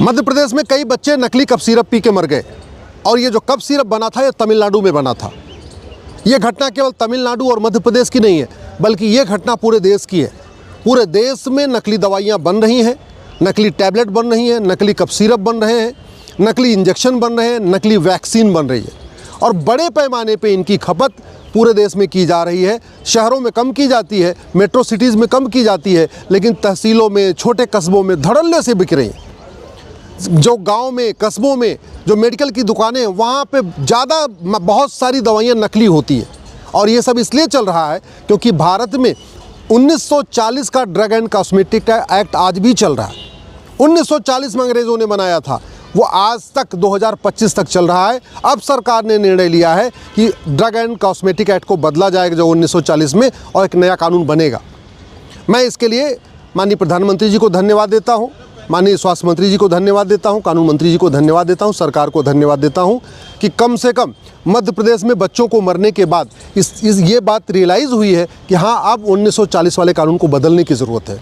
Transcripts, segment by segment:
मध्य प्रदेश में कई बच्चे नकली कफ सिरप पी के मर गए और ये जो कफ सिरप बना था ये तमिलनाडु में बना था। ये घटना केवल तमिलनाडु और मध्य प्रदेश की नहीं है, बल्कि ये घटना पूरे देश की है। पूरे देश में नकली दवाइयाँ बन रही हैं, नकली टैबलेट बन रही हैं, नकली कफ सिरप बन रहे हैं, नकली इंजेक्शन बन रहे हैं, नकली वैक्सीन बन रही है और बड़े पैमाने पे इनकी खपत पूरे देश में की जा रही है। शहरों में कम की जाती है, मेट्रो सिटीज़ में कम की जाती है, लेकिन तहसीलों में, छोटे कस्बों में धड़ल्ले से बिक रही हैं। जो गांव में, कस्बों में जो मेडिकल की दुकानें हैं, वहाँ पे ज़्यादा बहुत सारी दवाइयाँ नकली होती हैं। और ये सब इसलिए चल रहा है क्योंकि भारत में 1940 का ड्रग एंड कॉस्मेटिक एक्ट आज भी चल रहा है। 1940 में अंग्रेज़ों ने बनाया था, वो आज तक 2025 तक चल रहा है। अब सरकार ने निर्णय लिया है कि ड्रग एंड कॉस्मेटिक एक्ट को बदला जाएगा जो 1940 में, और एक नया कानून बनेगा। मैं इसके लिए माननीय प्रधानमंत्री जी को धन्यवाद देता हूँ, माननीय स्वास्थ्य मंत्री जी को धन्यवाद देता हूँ, कानून मंत्री जी को धन्यवाद देता हूँ, सरकार को धन्यवाद देता हूँ कि कम से कम मध्य प्रदेश में बच्चों को मरने के बाद ये बात रियलाइज़ हुई है कि हाँ, अब 1940 वाले कानून को बदलने की ज़रूरत है।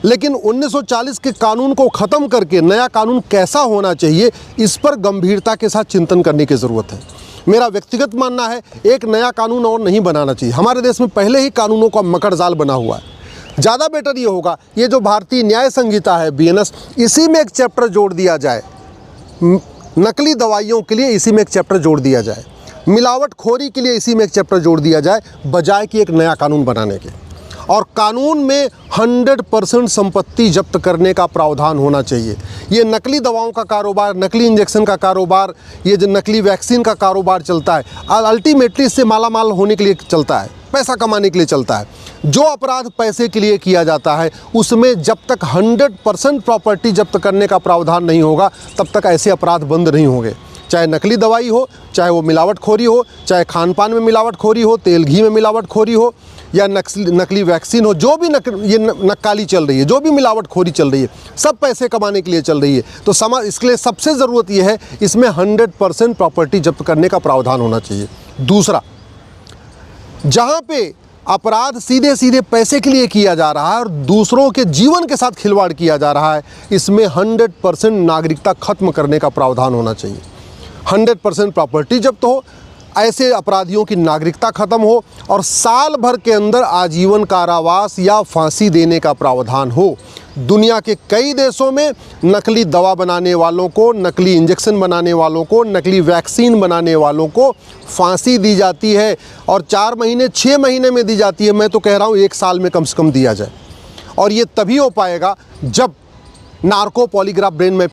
लेकिन 1940 के कानून को ख़त्म करके नया कानून कैसा होना चाहिए, इस पर गंभीरता के साथ चिंतन करने की ज़रूरत है। मेरा व्यक्तिगत मानना है एक नया कानून और नहीं बनाना चाहिए। हमारे देश में पहले ही कानूनों का मकड़ जाल बना हुआ है। ज़्यादा बेटर ये होगा, ये जो भारतीय न्याय संहिता है BNS, इसी में एक चैप्टर जोड़ दिया जाए, नकली दवाइयों के लिए इसी में एक चैप्टर जोड़ दिया जाए, मिलावटखोरी के लिए इसी में एक चैप्टर जोड़ दिया जाए, बजाय कि एक नया कानून बनाने के। और कानून में 100% संपत्ति जब्त करने का प्रावधान होना चाहिए। ये नकली दवाओं का कारोबार, नकली इंजेक्शन का कारोबार, ये जो नकली वैक्सीन का कारोबार चलता है, अल्टीमेटली इससे मालामाल होने के लिए चलता है, पैसा कमाने के लिए चलता है। जो अपराध पैसे के लिए किया जाता है, उसमें जब तक 100% प्रॉपर्टी जब्त करने का प्रावधान नहीं होगा, तब तक ऐसे अपराध बंद नहीं होंगे। चाहे नकली दवाई हो, चाहे वो मिलावटखोरी हो, चाहे खान पान में मिलावटखोरी हो, तेल घी में मिलावटखोरी हो, या नकली वैक्सीन हो, जो भी ये नक्काली चल रही है, जो भी मिलावटखोरी चल रही है, सब पैसे कमाने के लिए चल रही है। तो इसके लिए सबसे ज़रूरत यह है, इसमें 100% प्रॉपर्टी जब्त करने का प्रावधान होना चाहिए। दूसरा, जहाँ पे अपराध सीधे सीधे पैसे के लिए किया जा रहा है और दूसरों के जीवन के साथ खिलवाड़ किया जा रहा है, इसमें 100% नागरिकता खत्म करने का प्रावधान होना चाहिए। 100% प्रॉपर्टी जब्त हो, ऐसे अपराधियों की नागरिकता खत्म हो और साल भर के अंदर आजीवन कारावास या फांसी देने का प्रावधान हो। दुनिया के कई देशों में नकली दवा बनाने वालों को, नकली इंजेक्शन बनाने वालों को, नकली वैक्सीन बनाने वालों को फांसी दी जाती है और 4 महीने 6 महीने में दी जाती है। मैं तो कह रहा हूँ 1 साल में कम से कम दिया जाए। और ये तभी हो पाएगा जब नार्को पॉलीग्राफ ब्रेन में